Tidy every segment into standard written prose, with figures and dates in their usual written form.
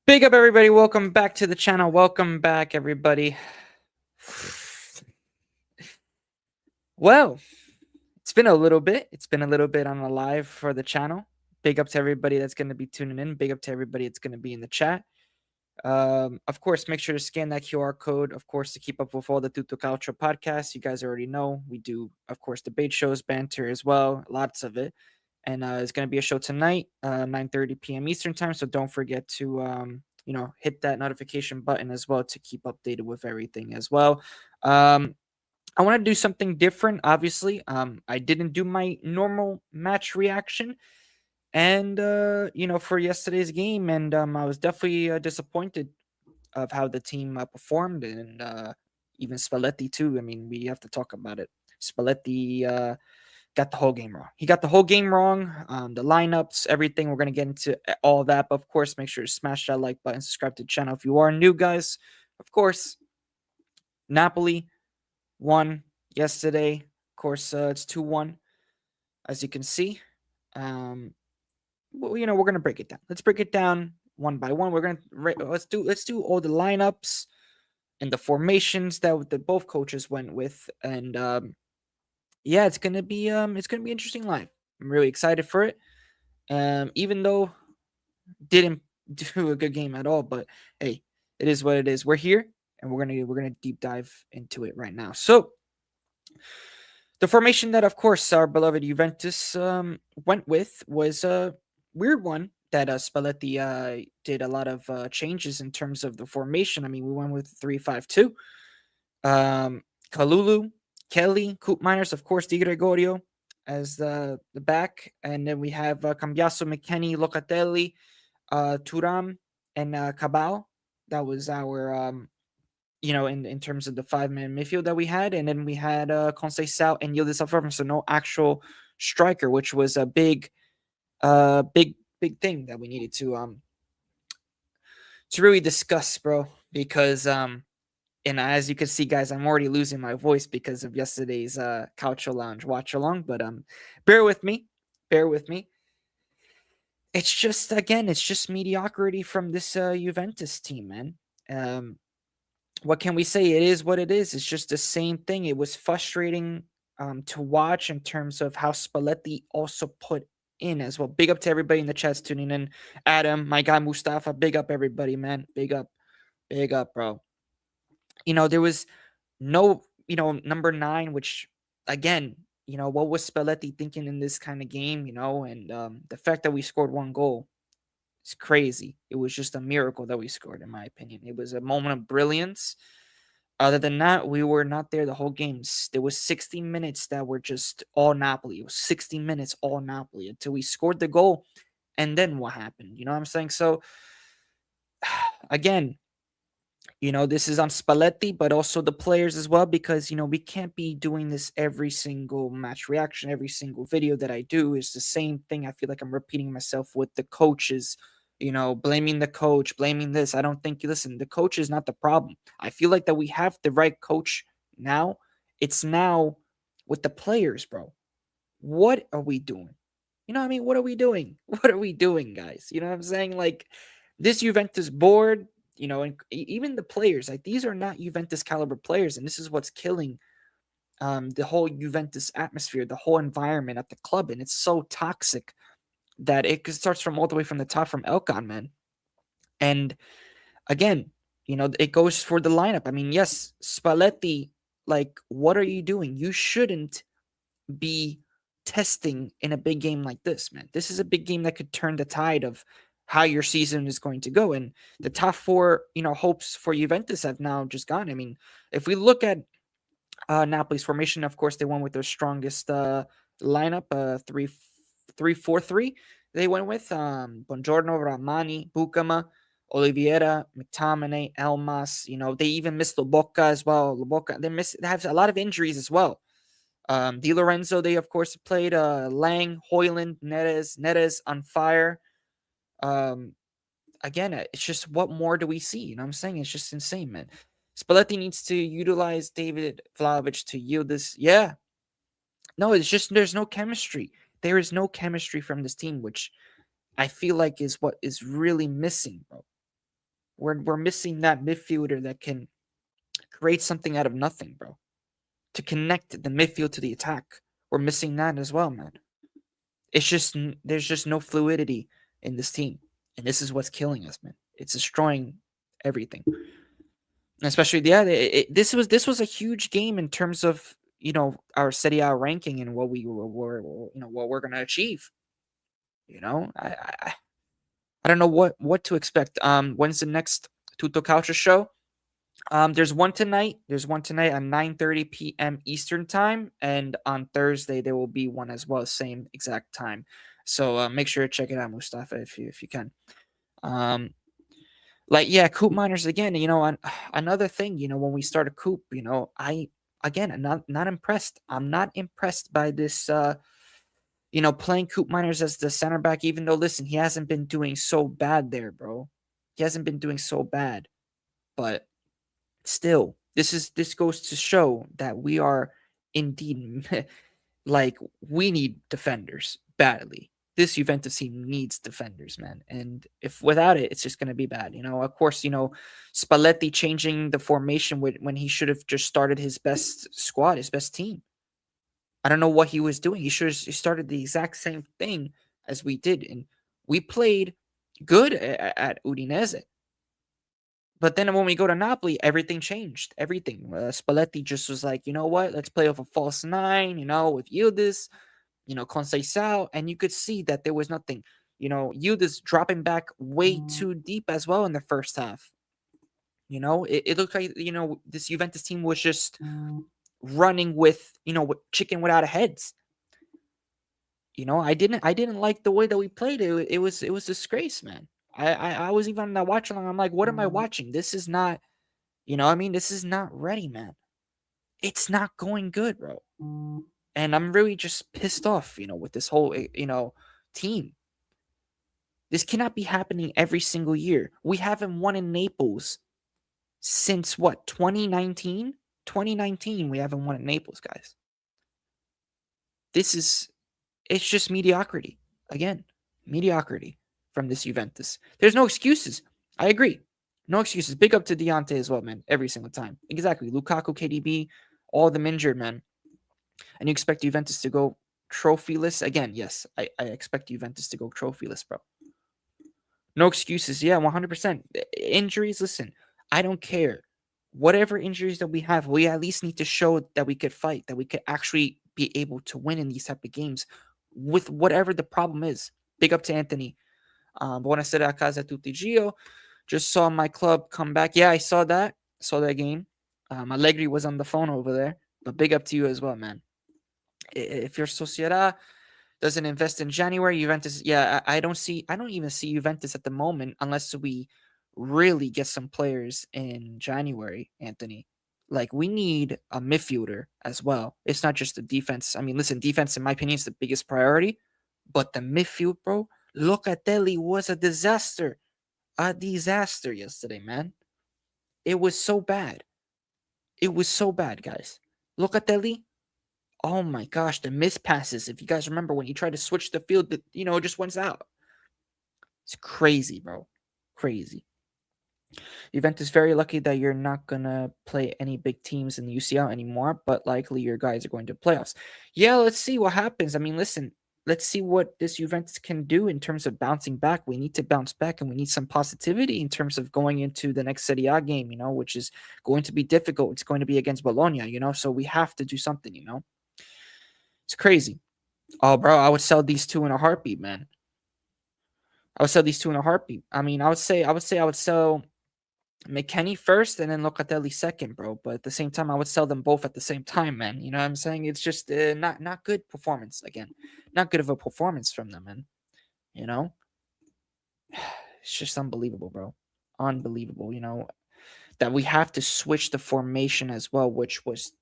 Big up, everybody. Welcome back to the channel. Welcome back, everybody. Well, it's been a little bit. It's been a little bit on the live for the channel. Big up to everybody that's going to be tuning in. Big up to everybody that's going to be in the chat. Of course, make sure to scan that QR code, of course, to keep up with all the Tutto Calcio podcasts. You guys already know we do, of course, debate shows, banter as well, lots of it. And it's going to be a show tonight, 9:30 p.m. Eastern time. So don't forget to, hit that notification button as well to keep updated with everything as well. I want to do something different, obviously. I didn't do my normal match reaction and for yesterday's game, and I was definitely disappointed of how the team performed, and even Spalletti too. I mean, we have to talk about it. Spalletti got the whole game wrong. He got the whole game wrong. The lineups, everything. We're gonna get into all that, but of course, make sure to smash that like button, subscribe to the channel if you are new, guys. Of course, Napoli won yesterday. Of course, it's 2-1, as you can see. We're gonna break it down. Let's break it down one by one. Let's do all the lineups and the formations that both coaches went with, and yeah, it's gonna be interesting live. I'm really excited for it. Even though didn't do a good game at all, but hey, it is what it is. We're here, and we're gonna deep dive into it right now. So the formation that, of course, our beloved Juventus went with was a weird one that Spalletti did a lot of changes in terms of the formation. I mean, we went with 3-5-2. Kalulu, Kelly, Coop Miners, of course, Di Gregorio as the back. And then we have Cambiaso, McKennie, Locatelli, Turam, and Cabal. That was our in terms of the 5-man midfield that we had. And then we had Conceição and Yildiz Alfaro, so no actual striker, which was a big thing that we needed to really discuss, bro. Because and as you can see, guys, I'm already losing my voice because of yesterday's Calcio Lounge watch along. But bear with me. It's just mediocrity from this Juventus team, man. What can we say? It is what it is. It's just the same thing. It was frustrating to watch in terms of how Spalletti also put in as well. Big up to everybody in the chat tuning in. Adam, my guy Mustafa, big up everybody, man. Big up, bro. There was no, number 9, which again, what was Spalletti thinking in this kind of game, and the fact that we scored 1 goal, it's crazy. It was just a miracle that we scored, in my opinion. It was a moment of brilliance. Other than that, we were not there the whole game. There was 60 minutes that were just all Napoli. It was 60 minutes all Napoli until we scored the goal. And then what happened? You know what I'm saying? So, again, this is on Spalletti, but also the players as well, because, we can't be doing this every single match reaction, every single video that I do is the same thing. I feel like I'm repeating myself with the coaches, blaming the coach, blaming this. I don't think, listen, the coach is not the problem. I feel like that we have the right coach now. It's now with the players, bro. What are we doing? You know what I mean? What are we doing? What are we doing, guys? You know what I'm saying? Like, this Juventus board, and even the players, like, these are not Juventus caliber players, and this is what's killing the whole Juventus atmosphere, the whole environment at the club, and it's so toxic that it starts from all the way from the top, from Elkan, man. And again, it goes for the lineup. I mean, yes, Spalletti, like, what are you doing? You shouldn't be testing in a big game like this, man. This is a big game that could turn the tide of how your season is going to go. And the top 4, hopes for Juventus have now just gone. I mean, if we look at Napoli's formation, of course, they went with their strongest lineup, 3-4-3. They went with Buongiorno, Ramani, Bukama, Oliveira, McTominay, Elmas. They even missed Lobotka as well. They have a lot of injuries as well. Di Lorenzo, they of course played Lang, Hoyland, Neres on fire. Again, it's just, what more do we see? You know what I'm saying? It's just insane, man. Spalletti needs to utilize David Vlahovic to yield this. Yeah. No, it's just there's no chemistry. There is no chemistry from this team, which I feel like is what is really missing, bro. We're missing that midfielder that can create something out of nothing, bro. To connect the midfield to the attack. We're missing that as well, man. It's just there's just no fluidity in this team, and this is what's killing us, man. It's destroying everything. And especially, yeah, this was a huge game in terms of our Serie A ranking and what we were what we're gonna achieve. I don't know what to expect. When's the next Tutto Calcio show? There's one tonight. There's one tonight at 9:30 p.m. Eastern time, and on Thursday there will be one as well, same exact time. So make sure to check it out, Mustafa, if you can. Um, yeah, Coop Miners again. Another thing. When we start a Coop, I again I'm not impressed. I'm not impressed by this. Playing Coop Miners as the center back, even though listen, he hasn't been doing so bad there, bro. He hasn't been doing so bad, but still, this goes to show that we are indeed like we need defenders badly. This Juventus team needs defenders, man. And if without it, it's just going to be bad. Of course, Spalletti changing the formation when he should have just started his best squad, his best team. I don't know what he was doing. He should have started the exact same thing as we did. And we played good at Udinese. But then when we go to Napoli, everything changed. Everything. Spalletti just was like, you know what? Let's play off a false nine, with Yildiz, Conceição. And you could see that there was nothing. Yildiz dropping back way too deep as well in the first half. It looked like, this Juventus team was just running with, with chicken without a heads. I didn't like the way that we played it. It was disgrace, man. I was even watching. I'm like, what am I watching? This is not, this is not ready, man. It's not going good, bro. And I'm really just pissed off, with this whole, team. This cannot be happening every single year. We haven't won in Naples since what, 2019? 2019, we haven't won in Naples, guys. It's just mediocrity. Again, mediocrity from this Juventus. There's no excuses. I agree. No excuses. Big up to Deontay as well, man. Every single time. Exactly. Lukaku, KDB, all of them injured, man. And you expect Juventus to go trophyless? Again, yes. I expect Juventus to go trophyless, bro. No excuses. Yeah, 100%. Injuries, listen, I don't care. Whatever injuries that we have, we at least need to show that we could fight, that we could actually be able to win in these type of games with whatever the problem is. Big up to Anthony. Buonasera a casa tutti, Gio. Just saw my club come back. Yeah, I saw that. Saw that game. Allegri was on the phone over there. But big up to you as well, man. If your Sociedad doesn't invest in January, Juventus, yeah, I don't even see Juventus at the moment unless we really get some players in January, Anthony. Like, we need a midfielder as well. It's not just the defense. I mean, listen, defense, in my opinion, is the biggest priority. But the midfield, bro, Locatelli was a disaster. A disaster yesterday, man. It was so bad. It was so bad, guys. Locatelli, oh my gosh, the missed passes. If you guys remember when he tried to switch the field, it just went out. It's crazy, bro. Crazy. Juventus very lucky that you're not going to play any big teams in the UCL anymore, but likely your guys are going to playoffs. Yeah, let's see what happens. I mean, listen, let's see what this Juventus can do in terms of bouncing back. We need to bounce back, and we need some positivity in terms of going into the next Serie A game, which is going to be difficult. It's going to be against Bologna, so we have to do something, It's crazy. Oh, bro, I would sell these two in a heartbeat, man. I would sell these two in a heartbeat. I mean, I would sell McKennie first and then Locatelli second, bro. But at the same time, I would sell them both at the same time, man. You know what I'm saying? It's just not good performance again. Not good of a performance from them, man. It's just unbelievable, bro. Unbelievable. That we have to switch the formation as well, which was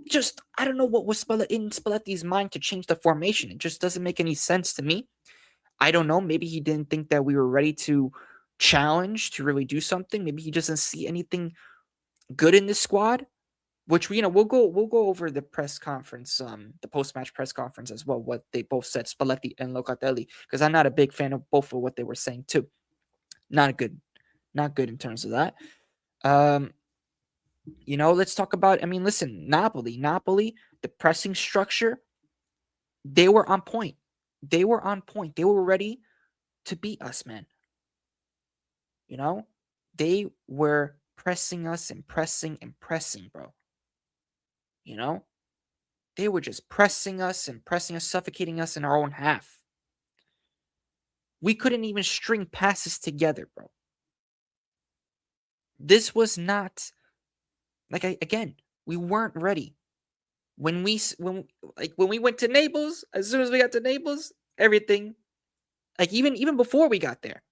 just, I don't know what was in Spalletti's mind to change the formation. It just doesn't make any sense to me. I don't know. Maybe he didn't think that we were ready to challenge, to really do something. Maybe he doesn't see anything good in this squad, which we'll go over the press conference, the post-match press conference as well, what they both said, Spalletti and Locatelli, because I'm not a big fan of both of what they were saying too. Not good. Not good in terms of that. Um, let's talk about. I mean, listen, Napoli, the pressing structure, they were on point. They were on point. They were ready to beat us, man. You know, they were pressing us and pressing and pressing, bro. You know, they were just pressing us, suffocating us in our own half. We couldn't even string passes together, bro. This was not again, we weren't ready. When we went to Naples, as soon as we got to Naples, everything, like even before we got there,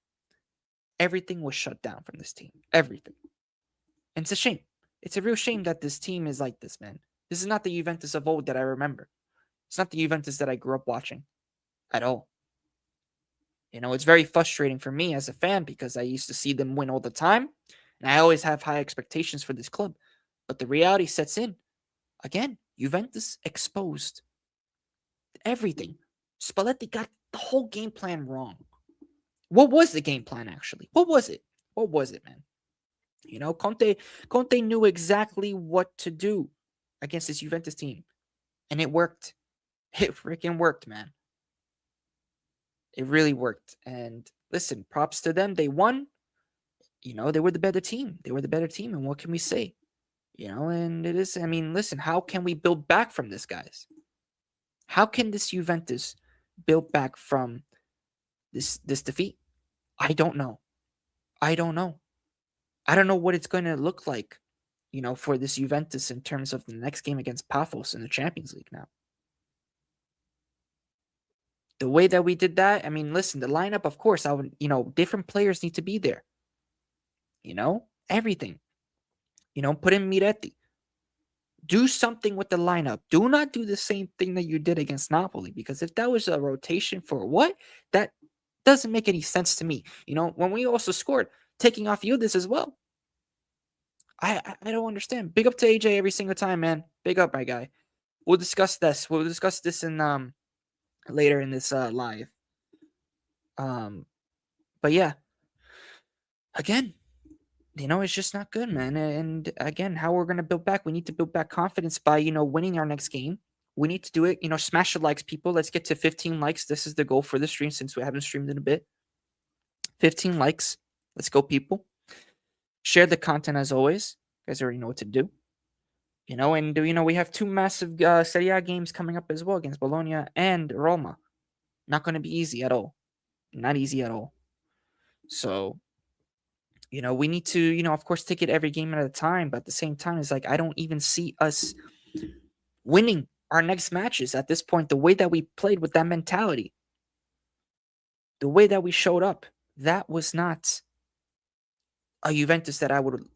everything was shut down from this team. Everything. And it's a shame. It's a real shame that this team is like this, man. This is not the Juventus of old that I remember. It's not the Juventus that I grew up watching at all. It's very frustrating for me as a fan because I used to see them win all the time. And I always have high expectations for this club. But the reality sets in. Again, Juventus exposed everything. Spalletti got the whole game plan wrong. What was the game plan, actually? What was it? What was it, man? Conte knew exactly what to do against this Juventus team. And it worked. It freaking worked, man. It really worked. And listen, props to them. They won. They were the better team. They were the better team. And what can we say? And it is, I mean, listen, how can we build back from this, guys? How can this Juventus build back from this defeat? I don't know. I don't know. I don't know what it's going to look like, for this Juventus in terms of the next game against Paphos in the Champions League now. The way that we did that, I mean, listen, the lineup, of course, different players need to be there. Everything. Put in Miretti. Do something with the lineup. Do not do the same thing that you did against Napoli, because if that was a rotation for what, that doesn't make any sense to me. When we also scored, taking off Yildiz as well. I don't understand. Big up to AJ every single time, man. Big up, my guy. We'll discuss this. We'll discuss this in later in this live. But yeah, again, it's just not good, man. And again, how we're gonna build back? We need to build back confidence by winning our next game. We need to do it. Smash the likes, people. Let's get to 15 likes. This is the goal for the stream since we haven't streamed in a bit. 15 likes. Let's go, people. Share the content as always. You guys already know what to do. And we have two massive Serie A games coming up as well against Bologna and Roma. Not going to be easy at all. Not easy at all. So, we need to, of course, take it every game at a time. But at the same time, it's like I don't even see us winning our next matches at this point. The way that we played with that mentality, the way that we showed up, that was not a Juventus that I would,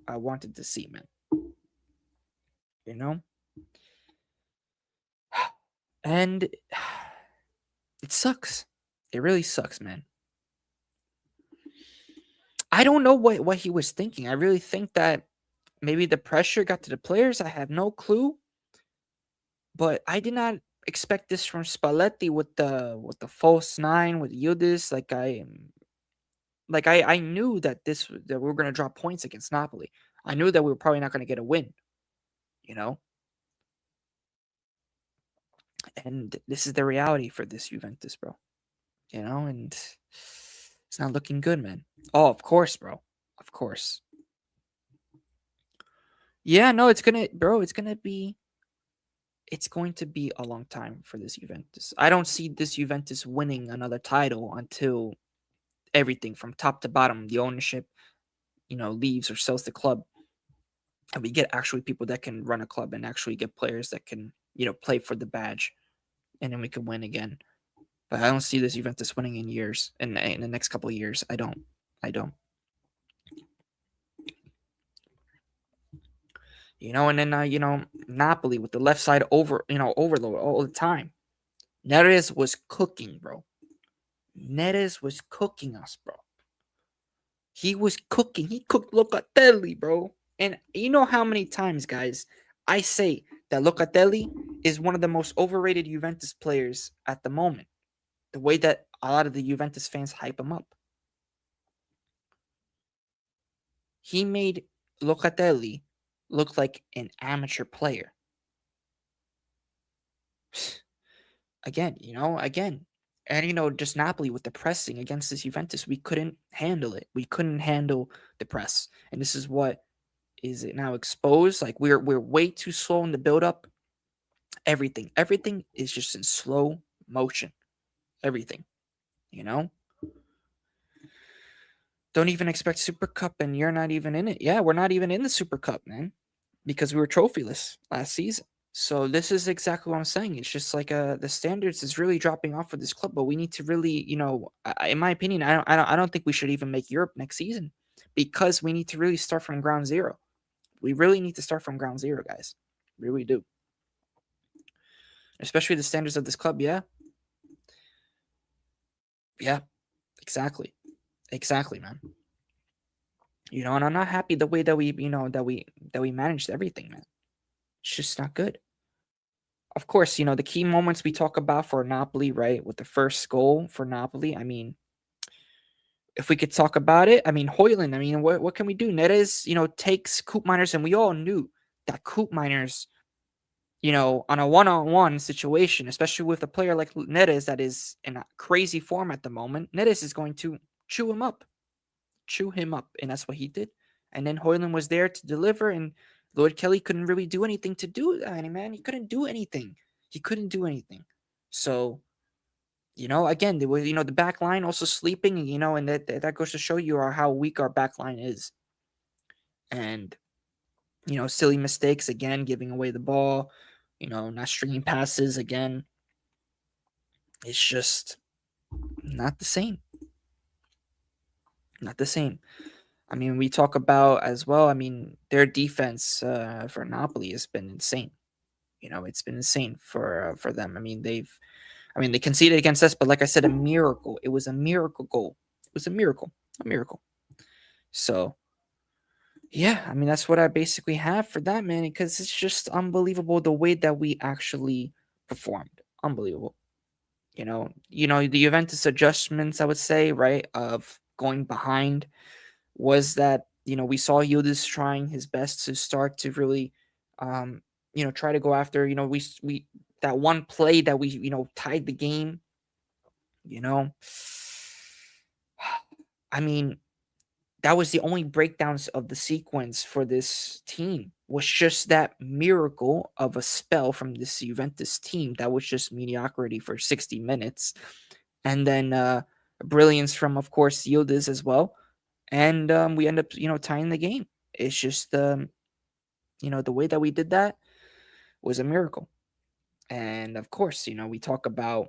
I wanted to see, man. And it sucks. It really sucks, man. I don't know what he was thinking. I really think that maybe the pressure got to the players. I have no clue. But I did not expect this from Spalletti with the false nine with Yildiz. I knew that we were going to drop points against Napoli. I knew that we were probably not going to get a win. And this is the reality for this Juventus, bro. And it's not looking good, man. Oh, of course, bro. Of course. Yeah, no, it's going to be a long time for this Juventus. I don't see this Juventus winning another title until everything from top to bottom, the ownership, leaves or sells the club. And we get actually people that can run a club and actually get players that can, play for the badge. And then we can win again. But I don't see this Juventus winning in years, in the next couple of years. I don't. And then, Napoli with the left side overload all the time. Neres was cooking, bro. Neres was cooking us, bro. He was cooking. He cooked Locatelli, bro. And you know how many times, guys, I say that Locatelli is one of the most overrated Juventus players at the moment. The way that a lot of the Juventus fans hype him up. He made Locatelli look like an amateur player. Again. And just Napoli with the pressing against this Juventus, we couldn't handle it. We couldn't handle the press. And this is what is it now exposed. Like we're way too slow in the build up. Everything is just in slow motion. Everything, you know? Don't even expect Super Cup and you're not even in it. Yeah, we're not even in the Super Cup, man, because we were trophyless last season. So this is exactly what I'm saying. It's just like the standards is really dropping off for this club, but we need to really, in my opinion, I don't think we should even make Europe next season because we need to really start from ground zero. We really need to start from ground zero, guys. We really do. Especially the standards of this club, yeah. Yeah, exactly. Exactly, man. And I'm not happy the way that we managed everything, man. It's just not good. Of course, the key moments we talk about for Napoli, right? With the first goal for Napoli, I mean, if we could talk about it, I mean, Hoyland, I mean, what can we do? Neres, takes Coop Miners, and we all knew that Coop Miners, on a one-on-one situation, especially with a player like Neres that is in a crazy form at the moment, Neres is going to chew him up, and that's what he did. And then Hoyland was there to deliver, and Lord Kelly couldn't really do anything to do that, man. He couldn't do anything. So, again, there was, the back line also sleeping, and that goes to show you how weak our back line is. And, silly mistakes again, giving away the ball, not stringing passes again. It's just not the same. Not the same. I mean, we talk about as well. I mean, their defense for Napoli has been insane. It's been insane for them. I mean, they conceded against us, but like I said, a miracle. It was a miracle goal. It was a miracle. So, yeah, I mean, that's what I basically have for that, man, because it's just unbelievable the way that we actually performed. Unbelievable. The Juventus adjustments, I would say, right, of going behind was that, we saw Yildiz trying his best to start to really, try to go after, we that one play that we, tied the game, I mean, that was the only breakdowns of the sequence for this team was just that miracle of a spell from this Juventus team that was just mediocrity for 60 minutes. And then brilliance from, of course, Yildiz as well. And we end up, tying the game. It's just, the way that we did that was a miracle. And of course, we talk about,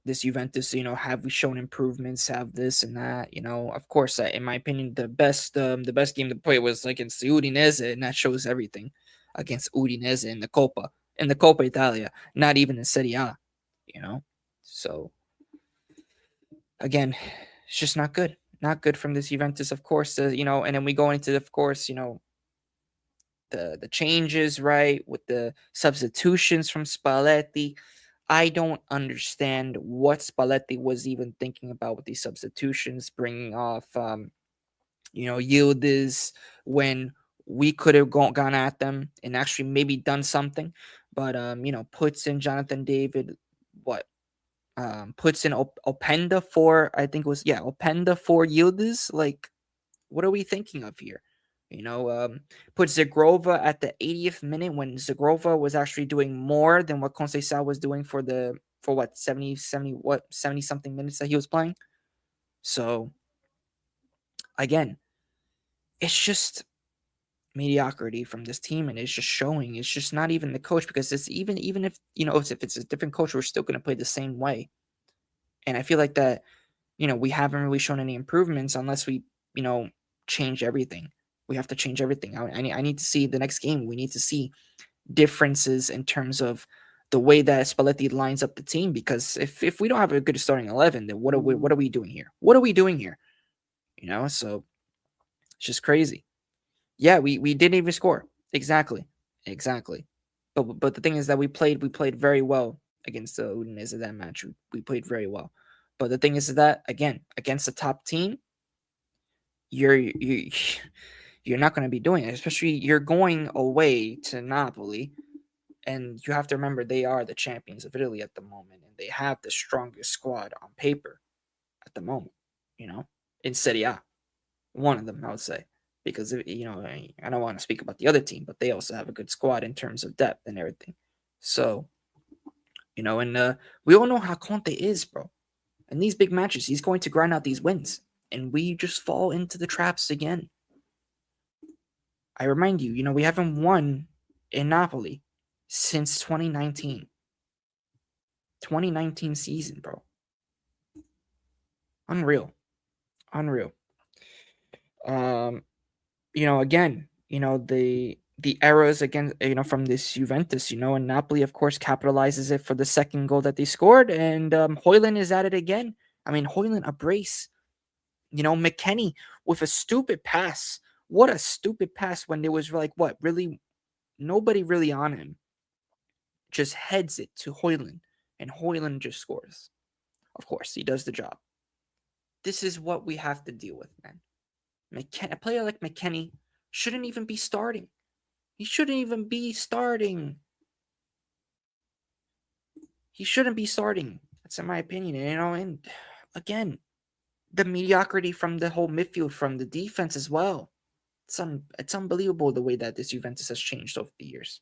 this Juventus, have we shown improvements, have this and that, of course, in my opinion, the best game to play was against the Udinese, and that shows everything against Udinese in the Coppa Italia, not even in Serie A, so again, it's just not good from this Juventus, of course, and then we go into, of course, the changes, right, with the substitutions from Spalletti. I don't understand what Spalletti was even thinking about with these substitutions, bringing off, Yildiz when we could have gone at them and actually maybe done something. But, puts in Jonathan David, puts in Openda for, I think it was, Openda for Yildiz. Like, what are we thinking of here? Put Zagrova at the 80th minute when Zagrova was actually doing more than what Conceição was doing for 70 something minutes that he was playing. So again, it's just mediocrity from this team, and it's just showing. It's just not even the coach, because it's even if if it's a different coach, we're still going to play the same way. And I feel like that we haven't really shown any improvements unless we change everything. We have to change everything. I need to see the next game. We need to see differences in terms of the way that Spalletti lines up the team, because if we don't have a good starting 11, then what are we doing here? What are we doing here? So it's just crazy. Yeah, we didn't even score. Exactly. But the thing is that we played very well against the Udinese that match. We played very well. But the thing is that, again, against the top team, you're you're not going to be doing it. Especially you're going away to Napoli, and you have to remember they are the champions of Italy at the moment, and they have the strongest squad on paper at the moment. You know, in Serie A, one of them I would say, because I don't want to speak about the other team, but they also have a good squad in terms of depth and everything. So and we all know how Conte is, bro. In these big matches, he's going to grind out these wins, and we just fall into the traps again. I remind you, we haven't won in Napoli since 2019. 2019 season, bro. Unreal. Unreal. Um, again, the errors again, from this Juventus, and Napoli, of course, capitalizes it for the second goal that they scored, and Hoyland is at it again. I mean, Hoyland, a brace. McKennie with a stupid pass. What a stupid pass when there was like what really nobody really on him. Just heads it to Hoyland, and Hoyland just scores. Of course, he does the job. This is what we have to deal with, man. A player like McKennie shouldn't even be starting. He shouldn't even be starting. He shouldn't be starting. That's in my opinion. And again, the mediocrity from the whole midfield, from the defense as well. It's unbelievable the way that this Juventus has changed over the years.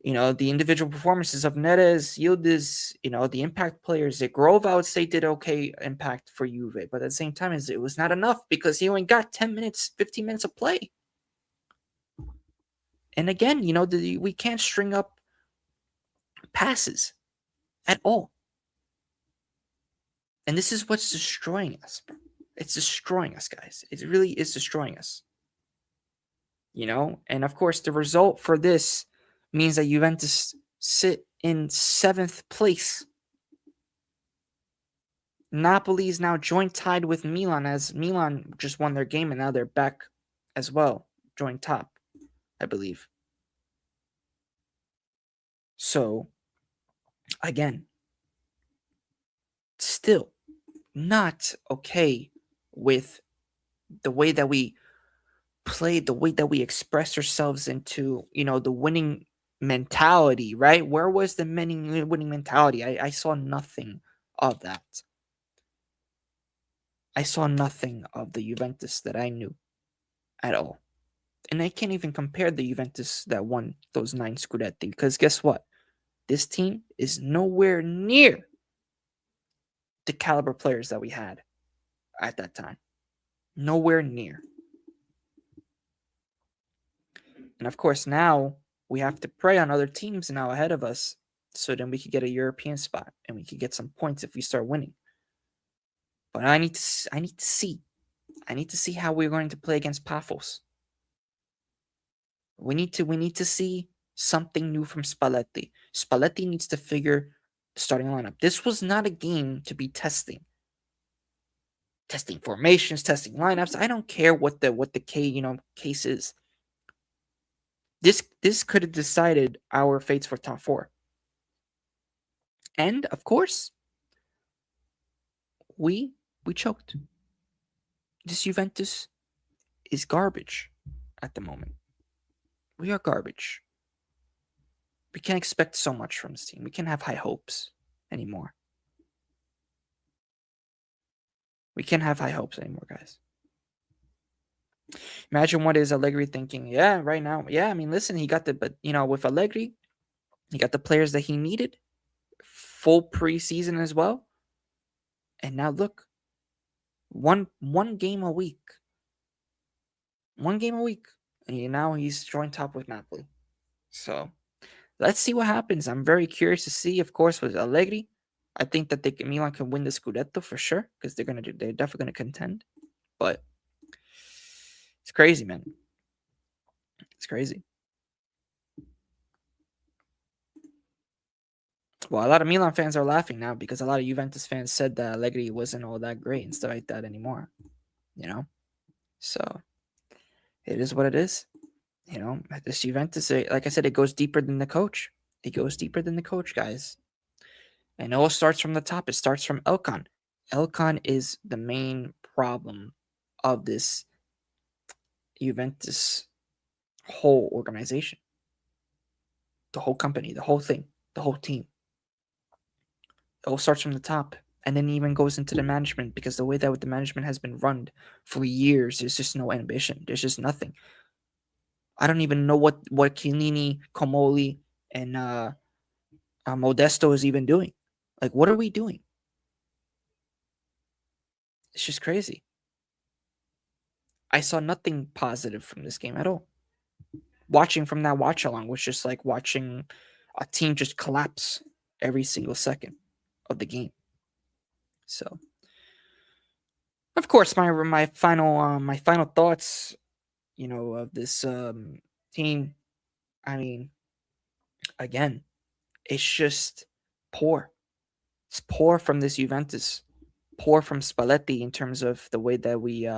The individual performances of Neres, Yildiz, the impact players. Grove, I would say, did okay impact for Juve, but at the same time, it was not enough because he only got 10 minutes, 15 minutes of play. And again, we can't string up passes at all. And this is what's destroying us. It's destroying us, guys. It really is destroying us. And of course, the result for this means that Juventus sit in 7th place. Napoli is now joint tied with Milan, as Milan just won their game and now they're back as well, joint top, I believe. So, again, still not okay with the way that we play, the way that we express ourselves into, the winning mentality, right? Where was the winning mentality? I saw nothing of that. I saw nothing of the Juventus that I knew at all. And I can't even compare the Juventus that won those 9 Scudetti, because guess what? This team is nowhere near the caliber players that we had at that time. Nowhere near. And of course, now we have to prey on other teams now ahead of us, so then we could get a European spot and we could get some points if we start winning. But I need to see how we're going to play against Paphos. We need to see something new from Spalletti. Spalletti needs to figure the starting lineup. This was not a game to be testing formations, testing lineups. I don't care what the case is. This could have decided our fates for top 4. And of course, we choked. This Juventus is garbage at the moment. We are garbage. We can't expect so much from this team. We can't have high hopes anymore. We can't have high hopes anymore, guys. Imagine what is Allegri thinking. Yeah, right now. Yeah, I mean, listen, with Allegri, he got the players that he needed. Full preseason as well. And now look, one game a week. 1 game a week. And now he's joined top with Napoli. So let's see what happens. I'm very curious to see, of course, with Allegri. I think that Milan can win the Scudetto for sure, because they're definitely gonna contend. But it's crazy, man. It's crazy. Well, a lot of Milan fans are laughing now because a lot of Juventus fans said that Allegri wasn't all that great and stuff like that anymore. So it is what it is. This Juventus, like I said, it goes deeper than the coach. It goes deeper than the coach, guys. And it all starts from the top. It starts from Elkan. Elkan is the main problem of this Juventus whole organization, the whole company, the whole thing, the whole team. It all starts from the top and then even goes into the management, because the way that the management has been run for years, there's just no ambition. There's just nothing. I don't even know what Chiellini, Comoli, and Modesto is even doing. Like, what are we doing? It's just crazy. I saw nothing positive from this game at all. Watching from that watch along was just like watching a team just collapse every single second of the game. So, of course, my final thoughts, of this team. I mean, again, it's just poor. It's poor from this Juventus, poor from Spalletti in terms of the way that we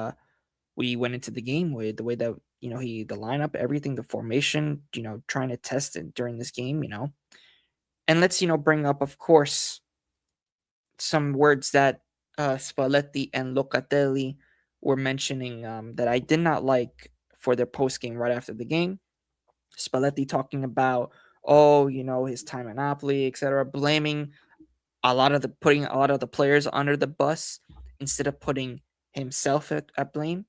went into the game with, the way that the lineup, everything, the formation, trying to test it during this game, and let's bring up, of course, some words that Spalletti and Locatelli were mentioning that I did not like for their post game right after the game. Spalletti talking about, oh, his time at Napoli, etc., blaming putting a lot of the players under the bus instead of putting himself at blame,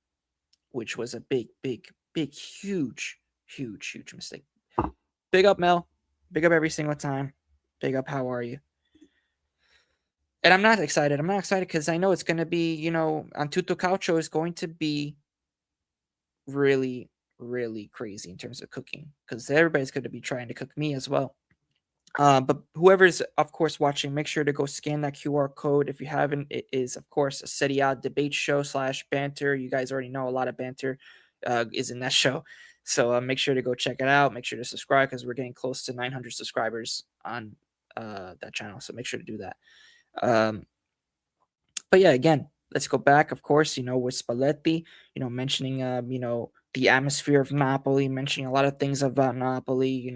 which was a big, big, big, huge, huge, huge mistake. Big up, Mel. Big up every single time. Big up, how are you? And I'm not excited. I'm not excited because I know it's going to be, on Tutto Calcio is going to be really, really crazy in terms of cooking, because everybody's going to be trying to cook me as well. But whoever's, of course, watching, make sure to go scan that QR code. If you haven't, it is, of course, a Serie A debate show / banter. You guys already know a lot of banter is in that show. So make sure to go check it out. Make sure to subscribe, because we're getting close to 900 subscribers on that channel. So make sure to do that. But yeah, again, let's go back, of course, with Spalletti, mentioning, the atmosphere of Napoli, mentioning a lot of things about Napoli,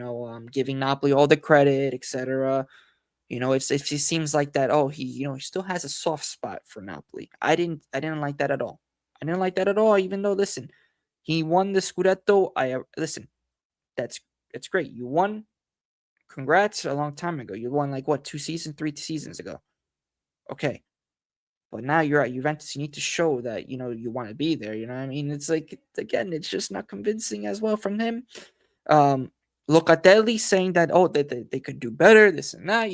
giving Napoli all the credit, etc. It seems like that. Oh, he still has a soft spot for Napoli. I didn't like that at all. I didn't like that at all. Even though, listen, he won the Scudetto. Listen, it's great. You won. Congrats. A long time ago. You won like what, 3 seasons ago. Okay. But now you're at Juventus. You need to show that you want to be there. You know what I mean? It's like, again, it's just not convincing as well from him. Locatelli saying that, oh, they could do better, this and that.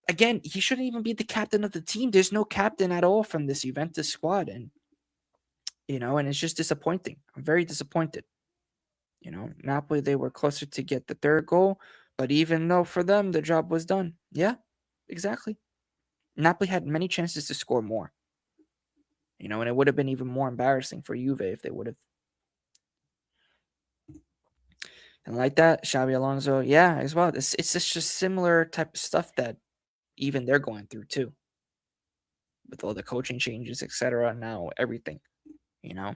Again, he shouldn't even be the captain of the team. There's no captain at all from this Juventus squad, and and it's just disappointing. I'm very disappointed. Napoli, they were closer to get the third goal, but even though for them the job was done, yeah, exactly. Napoli had many chances to score more. And it would have been even more embarrassing for Juve if they would have. And like that, Xabi Alonso, yeah, as well. It's just similar type of stuff that even they're going through too, with all the coaching changes, etc. Now everything, you know.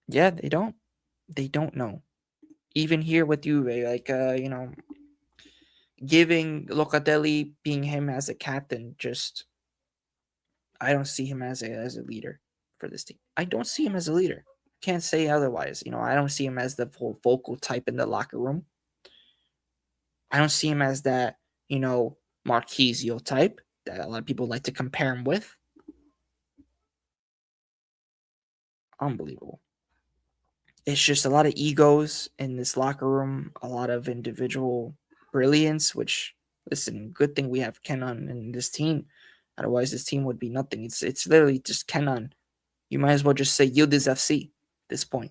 Yeah, they don't know. Even here with Juve, like giving Locatelli, being him as a captain, just I don't see him as a leader for this team. I don't see him as a leader. Can't say otherwise. I don't see him as the vocal type in the locker room. I don't see him as that, Marquisio type that a lot of people like to compare him with. Unbelievable. It's just a lot of egos in this locker room, a lot of individual brilliance, which, listen, good thing we have Kenan in this team. Otherwise, this team would be nothing. It's literally just Kenan. You might as well just say Yildiz FC at this point.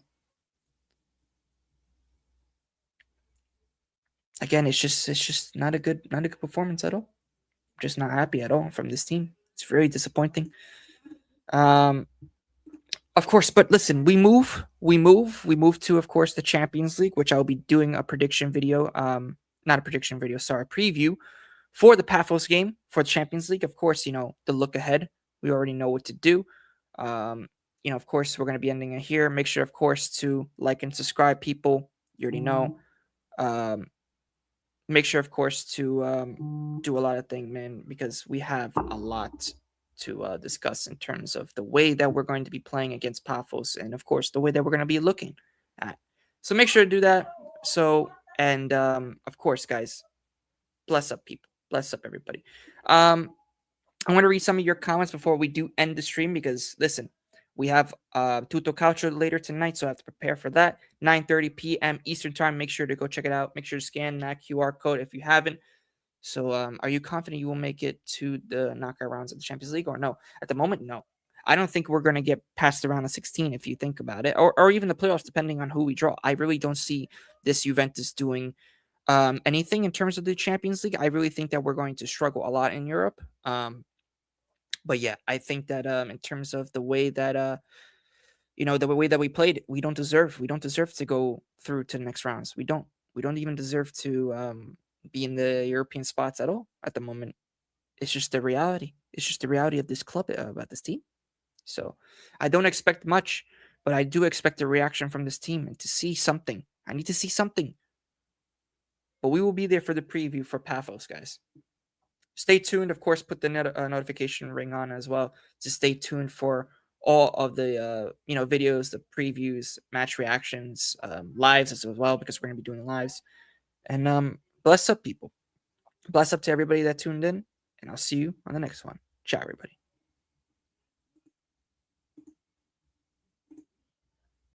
Again, it's just not a good performance at all. Just not happy at all from this team. It's very disappointing. Um, of course, but listen, we move to, of course, the Champions League, which I'll be doing a prediction video. Not a prediction video, sorry, a preview for the Paphos game for the Champions League. Of course, the look ahead. We already know what to do. Of course, we're going to be ending it here. Make sure, of course, to like and subscribe, people. You already know. Make sure, of course, to do a lot of things, man, because we have a lot to discuss in terms of the way that we're going to be playing against Paphos, and of course the way that we're going to be looking at. So make sure to do that. So, and of course, guys, bless up people, bless up everybody. I want to read some of your comments before we do end the stream, because listen, we have Tutto Calcio later tonight, so I have to prepare for that. 9:30 p.m. Eastern time. Make sure to go check it out. Make sure to scan that QR code if you haven't. So, are you confident you will make it to the knockout rounds of the Champions League, or no? At the moment, no. I don't think we're going to get past the round of 16 if you think about it, or even the playoffs, depending on who we draw. I really don't see this Juventus doing anything in terms of the Champions League. I really think that we're going to struggle a lot in Europe. But yeah, I think that in terms of the way that the way that we played, we don't deserve to go through to the next rounds. We don't even deserve to be in the European spots at all at the moment. It's just the reality. It's just the reality of this club, about this team. So I don't expect much, but I do expect a reaction from this team and to see something. I need to see something. But we will be there for the preview for Paphos, guys. Stay tuned. Of course, put the notification ring on as well to stay tuned for all of the videos, the previews, match reactions, lives as well, because we're gonna be doing lives. And bless up, people. Bless up to everybody that tuned in, and I'll see you on the next one. Ciao, everybody.